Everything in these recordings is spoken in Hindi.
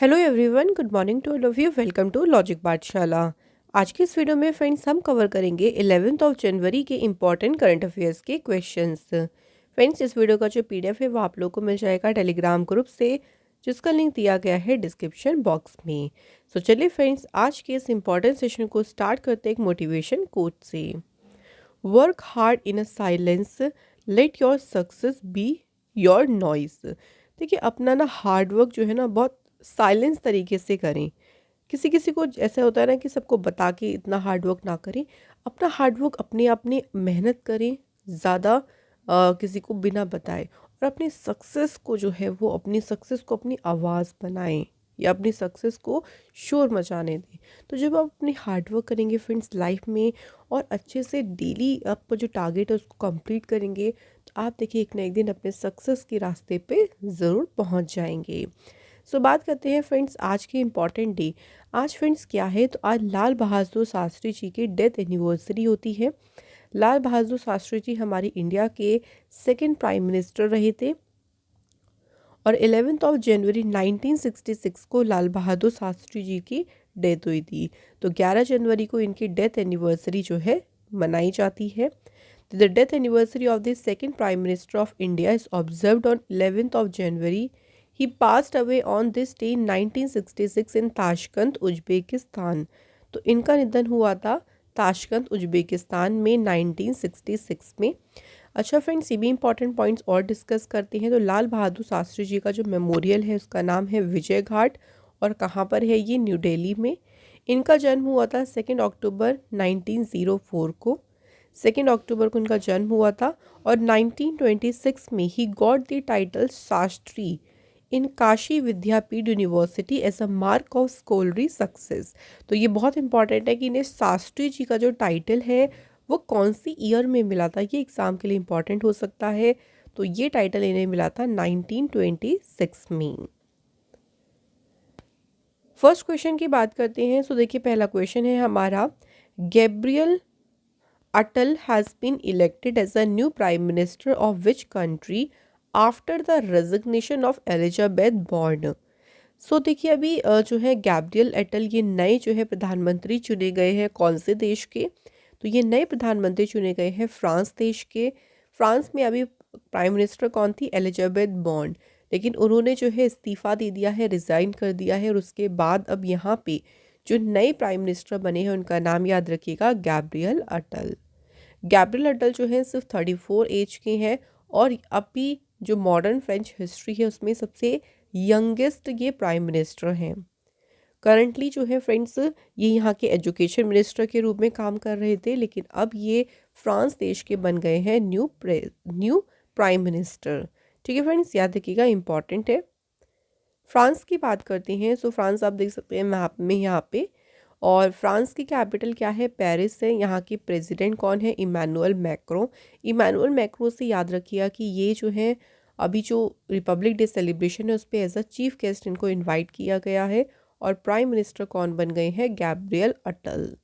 Hello everyone, good morning to all of you. Welcome to logic Pathshala. आज की इस वीडियो में फ्रेंड्स हम कवर करेंगे 11th ऑफ जनवरी के इंपॉर्टेंट करंट अफेयर्स के क्वेश्चंस। फ्रेंड्स, इस वीडियो का जो पीडीएफ है वो आप लोग को मिल जाएगा टेलीग्राम ग्रुप से, जिसका लिंक दिया गया है डिस्क्रिप्शन बॉक्स में। सो चलिए फ्रेंड्स, आज के इस इंपॉर्टेंट सेशन को स्टार्ट करते हैं एक मोटिवेशन कोट से। Work hard in a silence, let your success be your noise. देखिए, अपना ना हार्ड वर्क जो है ना बहुत साइलेंस तरीके से करें। किसी किसी को ऐसा होता है ना कि सबको बता के इतना हार्ड वर्क ना करें। अपना हार्ड वर्क अपने अपने मेहनत करें ज़्यादा, किसी को बिना बताए। और अपनी सक्सेस को जो है वो अपनी सक्सेस को अपनी आवाज़ बनाएं या अपनी सक्सेस को शोर मचाने दें। तो जब आप अपनी हार्ड वर्क करेंगे फ्रेंड्स लाइफ में और अच्छे से डेली आपका जो टारगेट है उसको कंप्लीट करेंगे, तो आप देखिए एक ना एक दिन अपने सक्सेस के रास्ते पे ज़रूर पहुंच जाएंगे। बात करते हैं फ्रेंड्स आज के इम्पॉर्टेंट डे। आज फ्रेंड्स क्या है, तो आज लाल बहादुर शास्त्री जी की डेथ एनिवर्सरी होती है। लाल बहादुर शास्त्री जी हमारी इंडिया के सेकंड प्राइम मिनिस्टर रहे थे और 11th ऑफ जनवरी 1966 को लाल बहादुर शास्त्री जी की डेथ हुई थी। तो 11 जनवरी को इनकी डेथ एनिवर्सरी जो है मनाई जाती है। The death anniversary of the second prime minister of India is observed on 11th of January. He passed away on this day in 1966 in Tashkent Uzbekistan. तो इनका निधन हुआ था ताशकंद उज्बेकिस्तान में 1966 में। अच्छा फ्रेंड्स, ये भी इंपॉर्टेंट पॉइंट्स और डिस्कस करते हैं। तो लाल बहादुर शास्त्री जी का जो मेमोरियल है उसका नाम है विजय घाट, और कहाँ पर है ये? न्यू दिल्ली में। इनका जन्म हुआ था 2 अक्टूबर 1904 को। 2 अक्टूबर को इनका जन्म हुआ था और 1926 में ही got the title Shastri in Kashi Vidyapith university as a mark of scholarly success. तो ये बहुत इंपॉर्टेंट है कि इन्हें शास्त्री जी का जो टाइटल है वो कौन सी ईयर में मिला था, ये एग्ज़ाम के लिए इंपॉर्टेंट हो सकता है। तो ये टाइटल इन्हें मिला था 1926 में। फर्स्ट क्वेश्चन की बात करते हैं। देखिए, पहला क्वेश्चन है हमारा, Gabriel Attal has been elected as a new prime minister of which country after the resignation of Elisabeth Borne. देखिए, अभी जो है गैब्रियल अटल ये नए जो है प्रधानमंत्री चुने गए हैं कौन से देश के? तो ये नए प्रधानमंत्री चुने गए हैं फ्रांस देश के। फ्रांस में अभी प्राइम मिनिस्टर कौन थी? Elizabeth born. लेकिन उन्होंने जो है इस्तीफ़ा दे दिया है, रिज़ाइन कर दिया है, और उसके बाद अब यहाँ पे जो नए प्राइम मिनिस्टर बने हैं उनका नाम याद रखिएगा, गैब्रियल अटल। गैब्रियल अटल जो है सिर्फ 34 एज के हैं और अभी जो मॉडर्न फ्रेंच हिस्ट्री है उसमें सबसे यंगेस्ट ये प्राइम मिनिस्टर हैं। करंटली जो है फ्रेंड्स ये यहाँ के एजुकेशन मिनिस्टर के रूप में काम कर रहे थे, लेकिन अब ये फ्रांस देश के बन गए हैं न्यू प्राइम मिनिस्टर। ठीक है फ्रेंड्स, याद रखिएगा, इंपॉर्टेंट है। फ्रांस की बात करते हैं। फ्रांस आप देख सकते हैं मैप में यहाँ पे, और फ्रांस की कैपिटल क्या है? पेरिस है। यहाँ के प्रेसिडेंट कौन है? Emmanuel Macron. इमैनुअल मैक्रो से याद रखिएगा कि ये जो है अभी जो रिपब्लिक डे सेलिब्रेशन है उस पर एज अ चीफ गेस्ट इनको इनवाइट किया गया है। और प्राइम मिनिस्टर कौन बन गए हैं? गैब्रियल अटल।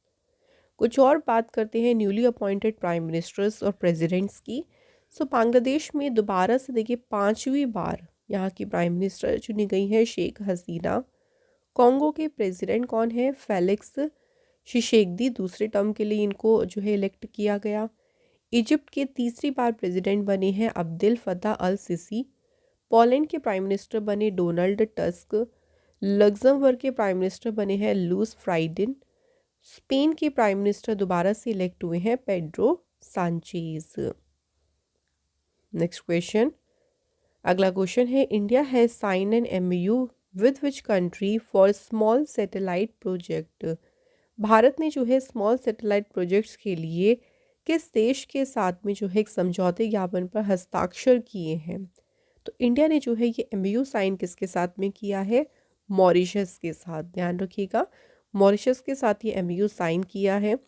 कुछ और बात करते हैं न्यूली अपॉइंटेड प्राइम मिनिस्टर्स और प्रेसिडेंट्स की। बांग्लादेश में दोबारा से देखिए 5वीं बार यहाँ की प्राइम मिनिस्टर चुनी गई है शेख हसीना। कॉन्गो के प्रेसिडेंट कौन है? फेलिक्स शिशेकदी, दूसरे टर्म के लिए इनको जो है इलेक्ट किया गया। इजिप्ट के तीसरी बार प्रेसिडेंट बने हैं Abdel Fattah Al Sisi. Poland के प्राइम मिनिस्टर बने डोनाल्ड टस्क। लग्जमबर्ग के प्राइम मिनिस्टर बने हैं लुइस फ्राइडिन। स्पेन के प्राइम मिनिस्टर दोबारा से इलेक्ट हुए हैं पेड्रो सांचेज। नेक्स्ट क्वेश्चन, अगला क्वेश्चन है, India has sign an MoU with which country for small satellite project. Bharat ने जो है स्मॉल सैटेलाइट प्रोजेक्ट्स के लिए किस देश के साथ में जो है एक समझौते ज्ञापन पर हस्ताक्षर किए हैं? तो इंडिया ने जो है ये एमओयू साइन किसके साथ में किया है? मॉरिशस के साथ। ध्यान रखिएगा, मॉरिशस के साथ ये एमओयू साइन किया है।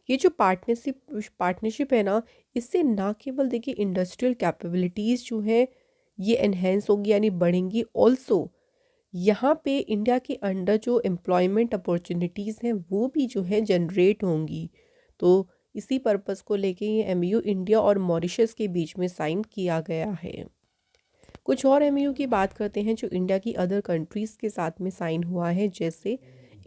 ये जो पार्टनरशिप है ना, इससे ना केवल देखिए इंडस्ट्रियल कैपेबिलिटीज़ जो है ये एनहेंस होगी यानी बढ़ेंगी, ऑल्सो यहाँ पे इंडिया के अंडर जो एम्प्लॉयमेंट अपॉर्चुनिटीज़ हैं वो भी जो है जनरेट होंगी। तो इसी पर्पस को लेके ये एमओयू इंडिया और मॉरिशस के बीच में साइन किया गया है। कुछ और एमयू की बात करते हैं जो इंडिया की अदर कंट्रीज़ के साथ में साइन हुआ है। जैसे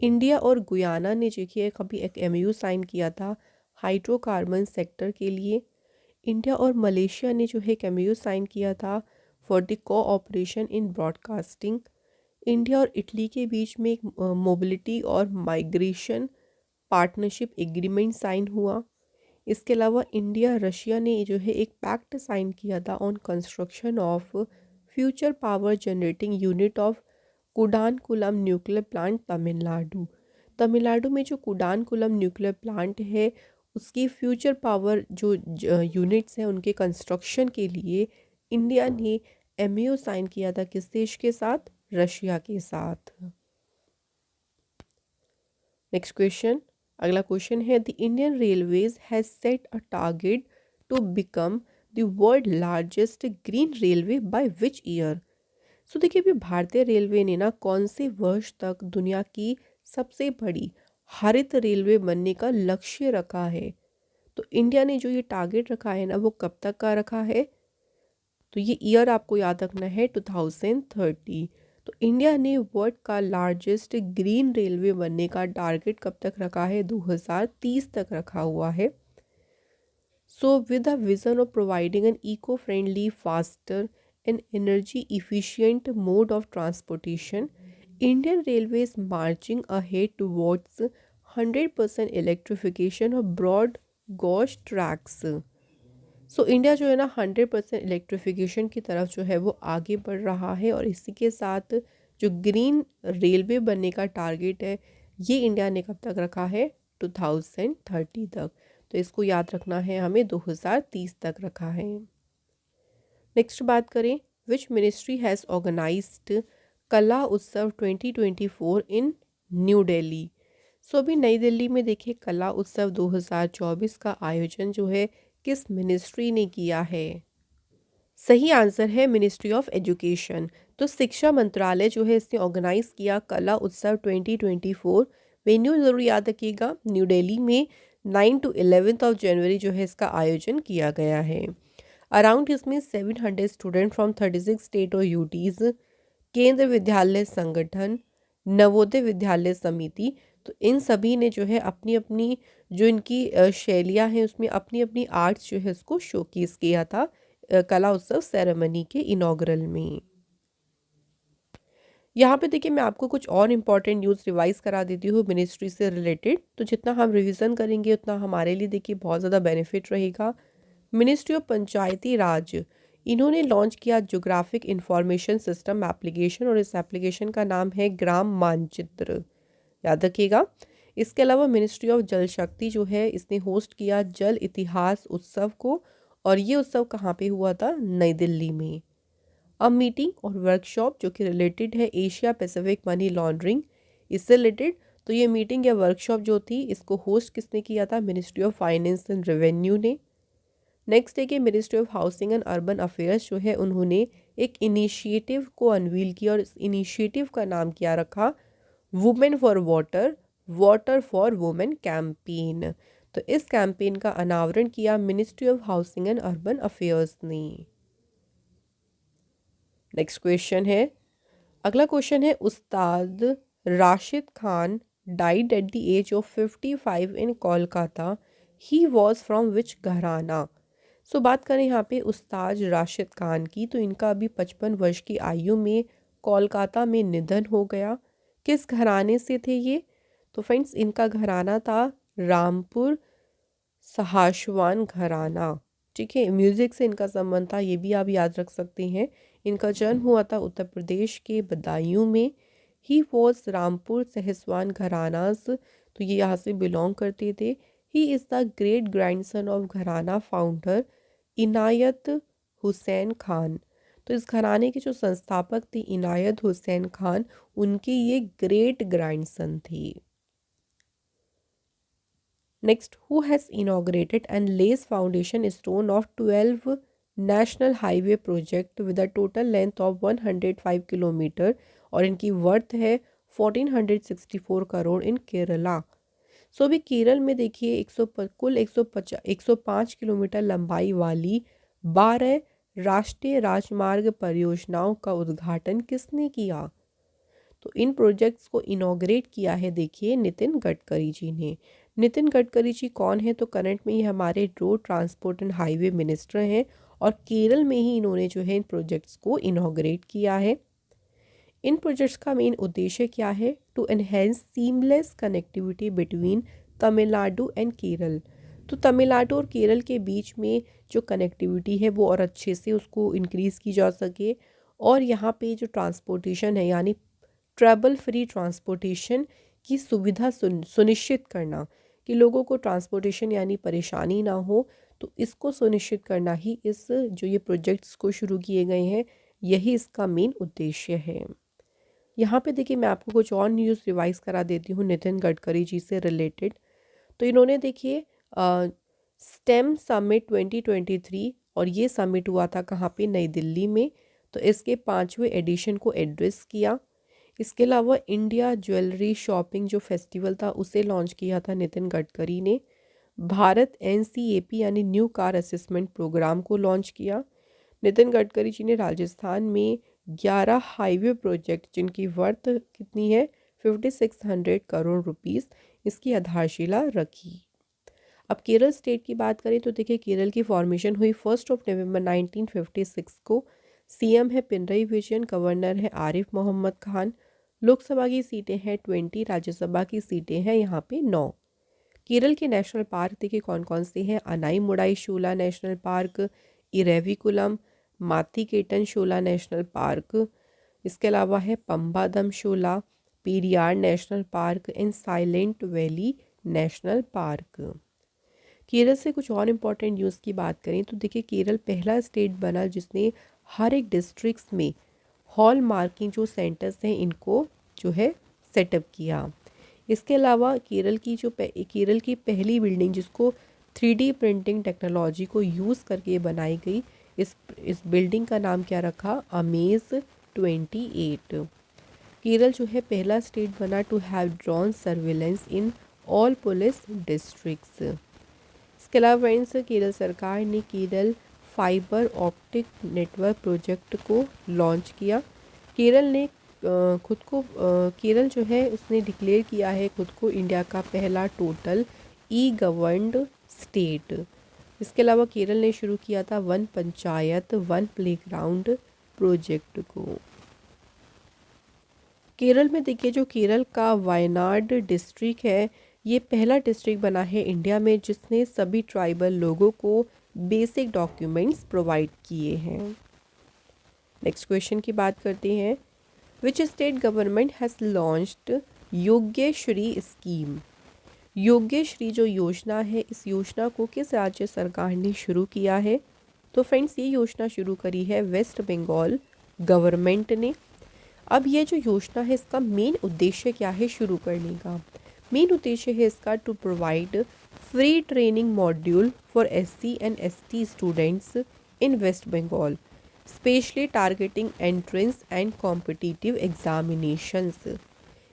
इंडिया और गुयाना ने जो कि कभी एक एमयू साइन किया था हाइड्रोकार्बन सेक्टर के लिए। इंडिया और मलेशिया ने जो है एक एमयू साइन किया था for the cooperation in broadcasting. India और इटली के बीच में एक मोबिलिटी और माइग्रेशन पार्टनरशिप एग्रीमेंट साइन हुआ। इसके अलावा इंडिया रशिया ने जो है एक पैक्ट साइन किया था on construction of future power generating unit of Kudankulam nuclear plant Tamil Nadu. Tamil Nadu में जो कुडानकुलम न्यूक्लियर प्लांट है उसकी फ्यूचर पावर जो यूनिट्स हैं उनके कंस्ट्रक्शन के लिए इंडिया ने एमओयू साइन किया था किस देश के साथ? रशिया के साथ। नेक्स्ट क्वेश्चन, अगला क्वेश्चन है the Indian Railways has set a target to become the world largest green railway by which year? So देखिए अभी भारतीय रेलवे ने ना कौन से वर्ष तक दुनिया की सबसे बड़ी हरित रेलवे बनने का लक्ष्य रखा है? तो इंडिया ने जो ये टारगेट रखा है ना वो कब तक का रखा है? तो ये ईयर आपको याद रखना है 2030। तो इंडिया ने वर्ल्ड का लार्जेस्ट ग्रीन रेलवे बनने का टारगेट कब तक रखा है? 2030 तक रखा हुआ है। So with the vision of providing an eco friendly faster and energy efficient mode of transportation, Indian railway is marching ahead towards 100% electrification of broad gauge tracks. So India जो है ना 100% इलेक्ट्रिफिकेशन की तरफ जो है वो आगे बढ़ रहा है और इसी के साथ जो ग्रीन रेलवे बनने का टारगेट है ये इंडिया ने कब तक रखा है? 2030 तक। तो इसको याद रखना है हमें, 2030 तक रखा है। नेक्स्ट बात करें, विच मिनिस्ट्री हैज़ ऑर्गेनाइज्ड कला उत्सव 2024 इन न्यू दिल्ली? सो अभी नई दिल्ली में देखिए कला उत्सव 2024 का आयोजन जो है किस मिनिस्ट्री ने किया है? सही आंसर है मिनिस्ट्री ऑफ एजुकेशन। तो शिक्षा मंत्रालय जो है इसने ऑर्गेनाइज किया कला उत्सव 2024। वेन्यू ज़रूर याद रखिएगा, न्यू दिल्ली में 9 to 11 ऑफ जनवरी जो है इसका आयोजन किया गया है। अराउंड इसमें 700 स्टूडेंट फ्रॉम 36 स्टेट और यूटीज़, केंद्र विद्यालय संगठन, नवोदय विद्यालय समिति, तो इन सभी ने जो है अपनी अपनी जो इनकी शैलियाँ हैं उसमें अपनी अपनी आर्ट्स जो है उसको शोकेस किया था कला उत्सव सेरेमनी के इनॉग्रल में। यहाँ पे देखिए मैं आपको कुछ और इम्पॉर्टेंट न्यूज़ रिवाइज करा देती हूँ मिनिस्ट्री से रिलेटेड। तो जितना हम रिवीजन करेंगे उतना हमारे लिए देखिए बहुत ज़्यादा बेनिफिट रहेगा। मिनिस्ट्री ऑफ पंचायती राज, इन्होंने लॉन्च किया ज्योग्राफिक इंफॉर्मेशन सिस्टम एप्लीकेशन और इस एप्लीकेशन का नाम है ग्राम मानचित्र, याद रखिएगा। इसके अलावा मिनिस्ट्री ऑफ जल शक्ति जो है इसने होस्ट किया जल इतिहास उत्सव को और ये उत्सव कहाँ पे हुआ था? नई दिल्ली में। अब मीटिंग और वर्कशॉप जो कि रिलेटेड है एशिया पैसिफिक मनी लॉन्ड्रिंग, इससे रिलेटेड तो ये मीटिंग या वर्कशॉप जो थी इसको होस्ट किसने किया था? Ministry of finance and revenue ने। नेक्स्ट है कि ministry of housing and urban affairs जो है उन्होंने एक इनिशिएटिव को अनवील किया और इस इनिशिएटिव का नाम क्या रखा? Women for water, water for women campaign. तो इस कैंपेन का अनावरण किया ministry of housing and urban affairs ने। नेक्स्ट क्वेश्चन है, अगला क्वेश्चन है Ustad Rashid Khan died at the age of 55 in Kolkata, he was from which gharana? So बात करें यहाँ पे उस्ताद राशिद खान की, तो इनका अभी 55 वर्ष की आयु में कोलकाता में निधन हो गया। किस घराने से थे ये? तो फ्रेंड्स इनका घराना था रामपुर सहाशवान घराना। ठीक है, म्यूज़िक से इनका संबंध था, ये भी आप याद रख सकते हैं। इनका जन्म हुआ था उत्तर प्रदेश के बदायूं में। ही वॉज रामपुर सहसवान घरानास, तो ये यहाँ से बिलोंग करते थे। He is the great grandson of घराना फाउंडर इनायत हुसैन खान। तो इस घराने के जो संस्थापक थे इनायत हुसैन खान, उनके ये ग्रेट ग्रैंडसन थे। Next, who has inaugurated and lays foundation stone of 12 national highway project with a total length of 105 kilometre और इनकी वर्थ है 1464 करोड़ इन केरला। सो अभी केरल में देखिए कुल 105 किलोमीटर लंबाई वाली 12 राष्ट्रीय राजमार्ग परियोजनाओं का उद्घाटन किसने किया? तो इन प्रोजेक्ट्स को इनॉग्रेट किया है देखिए नितिन गडकरी जी ने। नितिन गडकरी जी कौन है? तो करंट में ये हमारे road transport and highway minister हैं और केरल में ही इन्होंने जो है इन प्रोजेक्ट्स को इनॉग्रेट किया है। इन प्रोजेक्ट्स का मेन उद्देश्य क्या है? To enhance seamless connectivity between Tamil Nadu and Kerala. तो तमिलनाडु और केरल के बीच में जो कनेक्टिविटी है वो और अच्छे से उसको इंक्रीज़ की जा सके, और यहाँ पे जो ट्रांसपोर्टेशन है यानी ट्रैवल फ्री ट्रांसपोर्टेशन की सुविधा सुनिश्चित करना कि लोगों को ट्रांसपोर्टेशन यानी परेशानी ना हो, तो इसको सुनिश्चित करना ही इस जो ये प्रोजेक्ट्स को शुरू किए गए हैं यही इसका मेन उद्देश्य है। यहाँ पे देखिए मैं आपको कुछ और न्यूज़ रिवाइज करा देती हूँ नितिन गडकरी जी से रिलेटेड। तो इन्होंने देखिए स्टेम समिट 2023, और ये समिट हुआ था कहाँ पे? नई दिल्ली में। तो इसके 5वें एडिशन को एड्रेस किया। इसके अलावा इंडिया ज्वेलरी शॉपिंग जो फेस्टिवल था उसे लॉन्च किया था नितिन गडकरी ने। भारत NCAP यानी न्यू कार असेसमेंट प्रोग्राम को लॉन्च किया। नितिन गडकरी जी ने राजस्थान में 11 हाईवे प्रोजेक्ट जिनकी वर्थ कितनी है 5600 करोड़ रुपीस, इसकी आधारशिला रखी। अब केरल स्टेट की बात करें तो देखिए केरल की फॉर्मेशन हुई 1 नवंबर 1956 को। CM है पिनरई विजयन, गवर्नर है आरिफ मोहम्मद खान। लोकसभा की सीटें हैं 20, राज्यसभा की सीटें हैं यहाँ पे 9। केरल के नेशनल पार्क देखिए कौन कौन से हैं? Anai Mudi Shola national park, Eravikulam, Mathikettan Shola national park, इसके अलावा है Pambadum Shola, Periyar national park and silent valley national park. Kerala से कुछ और इम्पॉर्टेंट न्यूज़ की बात करें तो देखिए केरल पहला स्टेट बना जिसने हर एक डिस्ट्रिक्ट्स में हॉल मार्किंग जो सेंटर्स हैं इनको जो है सेटअप किया। इसके अलावा केरल की पहली बिल्डिंग जिसको 3D प्रिंटिंग टेक्नोलॉजी को यूज़ करके बनाई गई, इस बिल्डिंग का नाम क्या रखा? अमेज 28। केरल जो है पहला स्टेट बना to have drone surveillance in all police districts. इसके अलावा फ्रेंड्स केरल सरकार ने Kerala fibre optic network project को लॉन्च किया। केरल ने केरल जो है उसने डिक्लेयर किया है खुद को इंडिया का पहला टोटल गवर्नड स्टेट। इसके अलावा केरल ने शुरू किया था one panchayat one playground project को। केरल में देखिए जो केरल का वायनाड डिस्ट्रिक्ट है ये पहला डिस्ट्रिक्ट बना है इंडिया में जिसने सभी ट्राइबल लोगों को बेसिक डॉक्यूमेंट्स प्रोवाइड किए हैं। नेक्स्ट क्वेश्चन की बात करते हैं। Which state government has launched Yogyashree scheme? Yogyashree जो योजना है इस योजना को किस राज्य सरकार ने शुरू किया है? तो फ्रेंड्स ये योजना शुरू करी है वेस्ट बंगाल गवर्नमेंट ने। अब ये जो योजना है इसका मेन उद्देश्य क्या है शुरू करने का? मेन उद्देश्य है इसका to provide free training module for SC and ST students in West Bengal, specially targeting entrance and competitive examinations.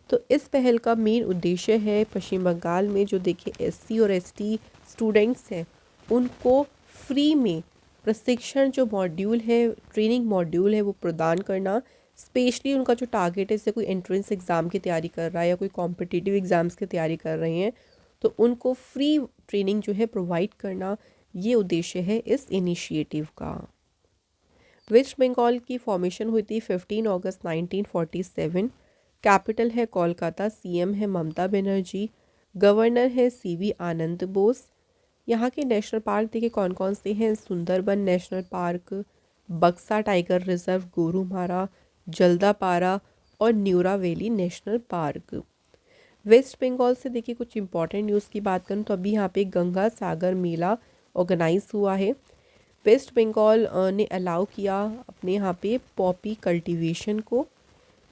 तो इस पहल का मेन उद्देश्य है पश्चिम बंगाल में जो देखिए SC और ST स्टूडेंट्स हैं उनको फ्री में प्रशिक्षण जो मॉड्यूल है ट्रेनिंग मॉड्यूल है वो प्रदान करना। स्पेशली उनका जो टारगेट है जैसे कोई एंट्रेंस एग्ज़ाम की तैयारी कर रहा है या कोई कॉम्पिटिटिव एग्ज़ाम्स की तैयारी कर रहे हैं तो उनको फ्री ट्रेनिंग जो है प्रोवाइड करना, ये उद्देश्य है इस इनिशिएटिव का। वेस्ट बंगाल की फॉर्मेशन हुई थी 15 अगस्त 1947। कैपिटल है कोलकाता, CM है ममता बनर्जी, गवर्नर है CV आनंद बोस। यहाँ के नेशनल पार्क देखिए कौन कौन से हैं? Sundarban national park, Buxa tiger reserve, Gorumara, Jaldapara और Neora valley national park. West Bengal से देखिए कुछ इंपॉर्टेंट न्यूज़ की बात करूँ तो अभी यहाँ पे गंगा सागर मेला ऑर्गेनाइज हुआ है। वेस्ट बंगाल ने अलाउ किया अपने यहाँ पे पॉपी कल्टीवेशन को।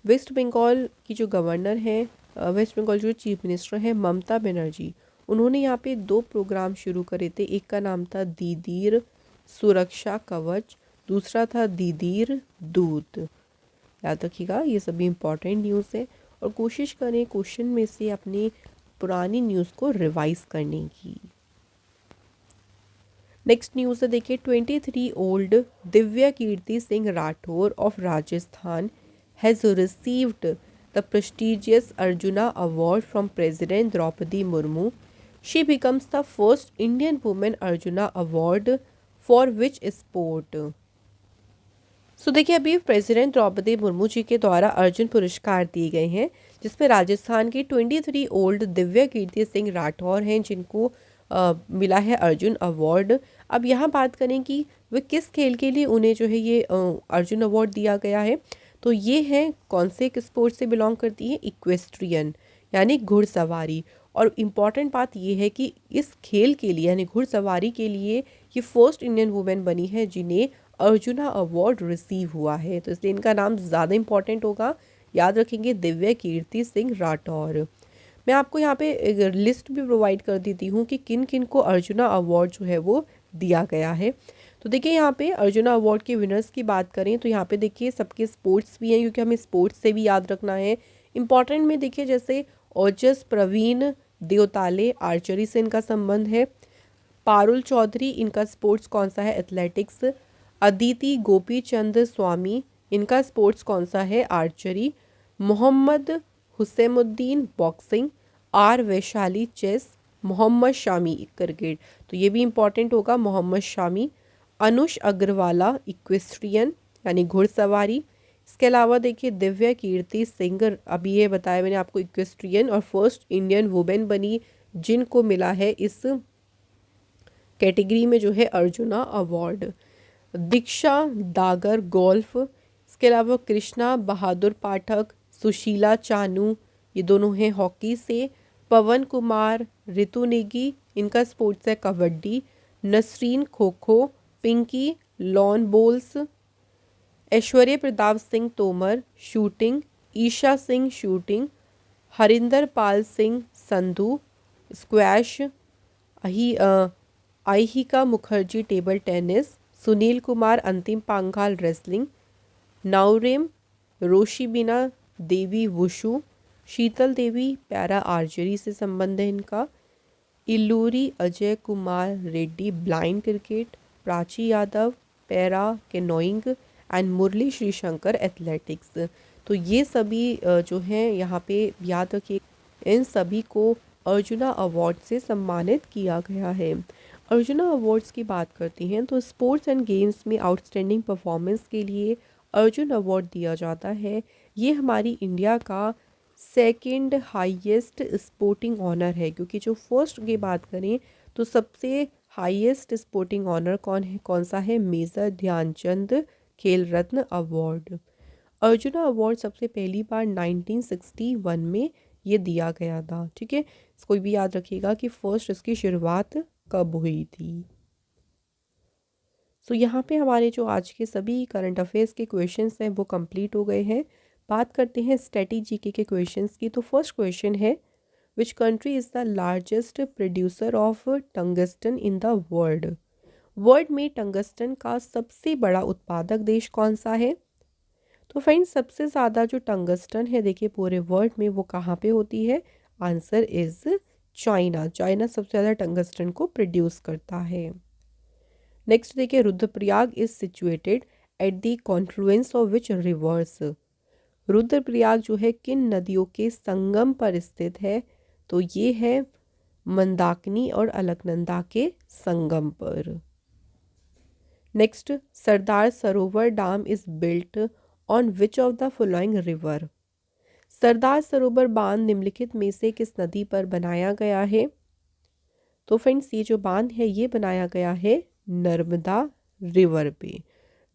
वेस्ट बंगाल की जो गवर्नर है वेस्ट बंगाल जो चीफ मिनिस्टर हैं ममता बनर्जी, उन्होंने यहाँ पे 2 प्रोग्राम शुरू करे थे। एक का नाम था दीदीर सुरक्षा कवच, दूसरा था दीदीर दूत। याद रखिएगा ये सभी इंपॉर्टेंट न्यूज़ है और कोशिश करें क्वेश्चन में से अपनी पुरानी न्यूज़ को रिवाइज करने की। नेक्स्ट न्यूज़ है देखिए 23 old Divya Kirti Singh Rathore of Rajasthan has received the prestigious Arjuna award from president Droupadi Murmu. She becomes the first Indian women Arjuna award for which sport. So देखिए अभी प्रेसिडेंट द्रौपदी मुर्मू जी के द्वारा अर्जुन पुरस्कार दिए गए हैं, जिसमें राजस्थान की 23 ओल्ड दिव्या कीर्ति सिंह राठौर हैं जिनको मिला है अर्जुन अवार्ड. अब यहाँ बात करें कि वे किस खेल के लिए उन्हें जो है ये अर्जुन अवार्ड दिया गया है, तो ये है कौन से स्पोर्ट से बिलोंग करती है, इक्वेस्ट्रियन यानी घुड़सवारी. और इम्पॉर्टेंट बात ये है कि इस खेल के लिए यानी घुड़सवारी के लिए ये फर्स्ट इंडियन वुमेन बनी है जिन्हें अर्जुना अवार्ड रिसीव हुआ है, तो इसलिए इनका नाम ज़्यादा इंपॉर्टेंट होगा. याद रखेंगे दिव्या कीर्ति सिंह राठौर. मैं आपको यहाँ पे एक लिस्ट भी प्रोवाइड कर देती हूँ कि किन किन को अर्जुना अवार्ड जो है वो दिया गया है. तो देखिए यहाँ पे अर्जुना अवार्ड के विनर्स की बात करें तो यहाँ पे देखिए सबके स्पोर्ट्स भी हैं, क्योंकि हमें स्पोर्ट्स से भी याद रखना है. इंपॉर्टेंट में देखिए जैसे ओजस प्रवीण देवताले आर्चरी से इनका संबंध है. पारुल चौधरी इनका स्पोर्ट्स कौन सा है, एथलेटिक्स. अदिति गोपी चंद स्वामी इनका स्पोर्ट्स कौन सा है, archery. Mohammed Husamuddin boxing. R Vaishali chess. Mohammed Shami cricket, तो ये भी इंपॉर्टेंट होगा मोहम्मद शामी. अनुष अग्रवाला इक्वेस्ट्रियन यानी घुड़सवारी. इसके अलावा देखिए दिव्या कीर्ति सिंह, अभी ये बताया मैंने आपको, इक्वेस्ट्रियन और फर्स्ट इंडियन वुमेन बनी जिनको मिला है इस कैटेगरी में जो है अर्जुना अवार्ड. दीक्षा दागर गोल्फ. इसके अलावा कृष्णा बहादुर पाठक, सुशीला चानू ये दोनों हैं हॉकी से. पवन कुमार ऋतु नेगी इनका स्पोर्ट्स है kabaddi. Nasreen kho kho. Pinki lawn bowls. Aishwary Pratap Singh Tomar shooting. Esha Singh shooting. Harinder Pal Singh Sandhu squash. Ayhika Mukherjee table tennis. Sunil Kumar Antim Panghal wrestling. Naorem Roshibina Devi wushu. Sheetal Devi para archery से संबंध है इनका. Illuri Ajay Kumar Reddy blind cricket. Prachi Yadav para canoeing and Murali Sreeshankar athletics. तो ये सभी जो हैं यहाँ पे याद रखिए, इन सभी को अर्जुना अवार्ड से सम्मानित किया गया है. अर्जुना अवार्ड्स की बात करती हैं तो स्पोर्ट्स एंड गेम्स में आउटस्टैंडिंग परफॉर्मेंस के लिए अर्जुन अवार्ड दिया जाता है. ये हमारी इंडिया का सेकंड हाईएस्ट स्पोर्टिंग ऑनर है, क्योंकि जो फर्स्ट की बात करें तो सबसे हाईएस्ट स्पोर्टिंग ऑनर कौन सा है, मेजर ध्यानचंद खेल रत्न अवार्ड. अर्जुना अवार्ड सबसे पहली बार 1961 में ये दिया गया था. ठीक है, इसको भी याद रखिएगा कि फर्स्ट इसकी शुरुआत कब हुई थी. सो यहाँ पे हमारे जो आज के सभी करंट अफेयर्स के क्वेश्चंस हैं वो कंप्लीट हो गए हैं. बात करते हैं स्ट्रेटेजी के क्वेश्चंस की. तो फर्स्ट क्वेश्चन है, which country is the largest producer of tungsten in the world. World में टंगस्टन का सबसे बड़ा उत्पादक देश कौन सा है. तो फ्रेंड्स सबसे ज़्यादा जो टंगस्टन है देखिए पूरे वर्ल्ड में वो कहाँ पे होती है, आंसर इज़ चाइना. चाइना सबसे ज़्यादा टंगस्टन को प्रोड्यूस करता है. नेक्स्ट देखिए, Rudraprayag is situated at the Confluence of which reverse. Rudraprayag जो है किन नदियों के संगम पर स्थित है, तो ये है मंदाकिनी और अलकनंदा के संगम पर. Next, Sardar Sarovar dam is built on which of the following river. Sardar Sarovar बांध निम्नलिखित में से किस नदी पर बनाया गया है. तो फ्रेंड्स ये जो बांध है ये बनाया गया है नर्मदा रिवर पे.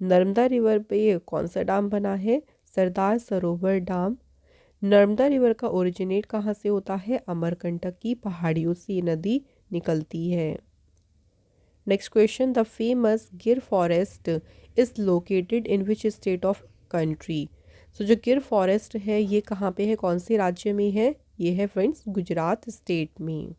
नर्मदा रिवर पे कौन सा डैम बना है, सरदार सरोवर डैम. नर्मदा रिवर का ओरिजिनेट कहाँ से होता है, अमरकंटक की पहाड़ियों से ये नदी निकलती है. Next question, the famous Gir forest is located in which state of country. So जो गिर फॉरेस्ट है ये कहाँ पे है, कौन से राज्य में है, ये है फ्रेंड्स गुजरात स्टेट में.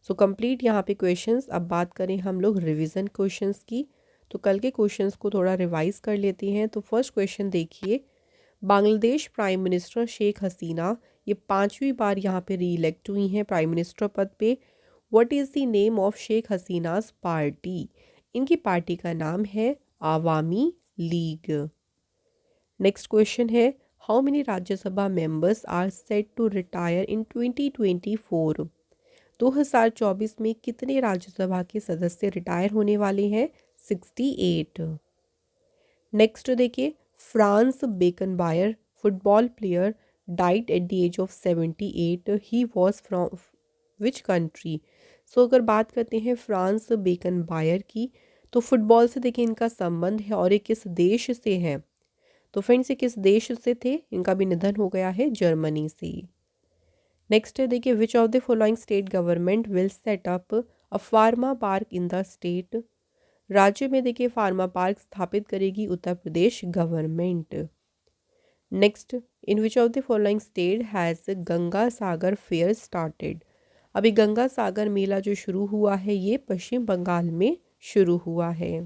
सो कंप्लीट यहाँ पे क्वेश्चंस. अब बात करें हम लोग रिवीजन क्वेश्चंस की, तो कल के क्वेश्चंस को थोड़ा रिवाइज कर लेते हैं. तो फर्स्ट क्वेश्चन देखिए, बांग्लादेश प्राइम मिनिस्टर शेख हसीना ये 5वीं बार यहाँ पे री इलेक्ट हुई हैं प्राइम मिनिस्टर पद पे. What is the name of Sheikh Hasina's party. इनकी पार्टी का नाम है आवामी लीग। नेक्स्ट क्वेश्चन है, how many Rajya Sabha members are set to retire in 2024? 2024 में कितने राज्यसभा के सदस्य रिटायर होने वाले हैं? 68। नेक्स्ट देखिए, Franz Beckenbauer football player died at the age of 78, he was from which country? So अगर बात करते हैं फ्रांस बेकनबायर की, तो फुटबॉल से देखिए इनका संबंध है और ये किस देश से है? तो फ्रेंड्स ये किस देश से थे? इनका भी निधन हो गया है जर्मनी से। नेक्स्ट है देखिए, which of the following state government will set up a pharma park in the state? राज्य में देखिए फार्मा पार्क स्थापित करेगी Uttar Pradesh government. Next, in which of the following state has Ganga Sagar fair started? अभी गंगा सागर मेला जो शुरू हुआ है ये पश्चिम बंगाल में शुरू हुआ है।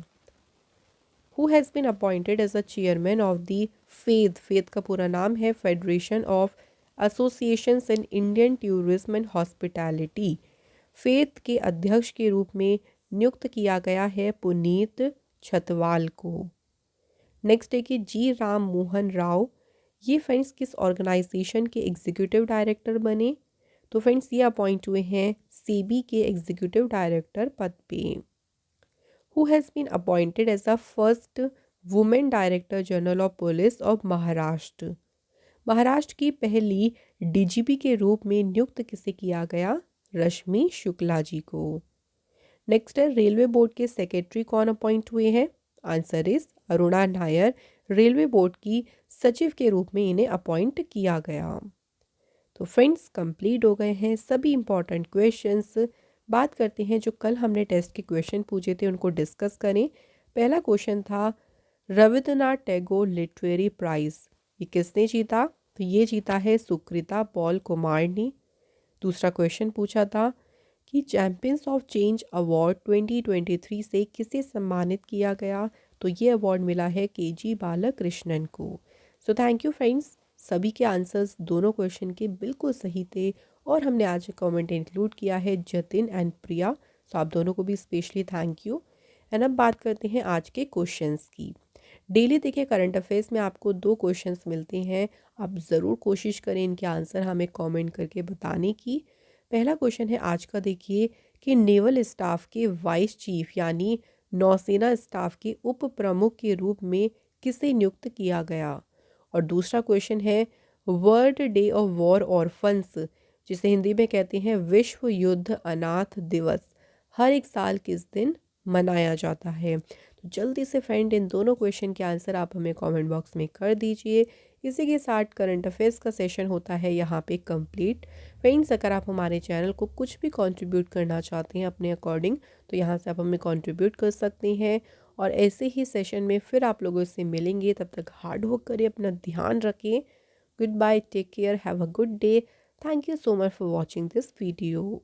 Who has been appointed as a chairman of the FAITH का पूरा नाम है federation of associations in Indian tourism and hospitality. FAITH के अध्यक्ष के रूप में नियुक्त किया गया है पुनीत छतवाल को। नेक्स्ट है कि जी राम मोहन राव, ये फ्रेंड्स किस ऑर्गेनाइजेशन के एग्जीक्यूटिव डायरेक्टर बने? तो फ्रेंड्स ये अपॉइंट हुए हैं सेबी के एग्जीक्यूटिव डायरेक्टर पद पे। Who has been appointed as the first women director general of police of Maharashtra? Maharashtra की पहली डीजीपी के रूप में नियुक्त किसे किया गया? रश्मि शुक्ला जी को। नेक्स्ट है, रेलवे बोर्ड के सेक्रेटरी कौन अपॉइंट हुए हैं? Answer is Aruna Nair, railway board की सचिव के रूप में इन्हें अपॉइंट किया गया। तो फ्रेंड्स कंप्लीट हो गए हैं सभी इंपॉर्टेंट क्वेश्चंस। बात करते हैं जो कल हमने टेस्ट के क्वेश्चन पूछे थे उनको डिस्कस करें। पहला क्वेश्चन था रविंद्रनाथ टैगोर लिटरेरी प्राइज, ये किसने जीता? तो ये जीता है सुकृता पॉल कुमार ने। दूसरा क्वेश्चन पूछा था कि चैंपियंस ऑफ चेंज अवार्ड 2023 से किसे सम्मानित किया गया? तो ये अवार्ड मिला है केजी बालकृष्णन को। सो थैंक यू फ्रेंड्स, सभी के आंसर्स दोनों क्वेश्चन के बिल्कुल सही थे और हमने आज कमेंट इंक्लूड किया है जतिन एंड प्रिया, सो आप दोनों को भी स्पेशली थैंक यू। एंड अब बात करते हैं आज के क्वेश्चंस की। डेली देखिए करंट अफेयर्स में आपको 2 क्वेश्चंस मिलते हैं, आप ज़रूर कोशिश करें इनके आंसर हमें कमेंट करके बताने की। पहला क्वेश्चन है आज का, देखिए कि नेवल स्टाफ के वाइस चीफ यानी नौसेना स्टाफ के उप प्रमुख के रूप में किसे नियुक्त किया गया? और दूसरा क्वेश्चन है world day of war orphans, जिसे हिंदी में कहते हैं विश्व युद्ध अनाथ दिवस, हर एक साल किस दिन मनाया जाता है? तो जल्दी से फ्रेंड इन दोनों क्वेश्चन के आंसर आप हमें कमेंट बॉक्स में कर दीजिए। इसी के साथ करंट अफेयर्स का सेशन होता है यहाँ पे कंप्लीट। फ्रेंड्स अगर आप हमारे चैनल को कुछ भी कंट्रीब्यूट करना चाहते हैं अपने अकॉर्डिंग, तो यहाँ से आप हमें कंट्रीब्यूट कर सकते हैं और ऐसे ही सेशन में फिर आप लोगों से मिलेंगे। तब तक हार्ड वर्क करिए, अपना ध्यान रखें। Good bye, take care, have a good day. Thank you so much for watching this video.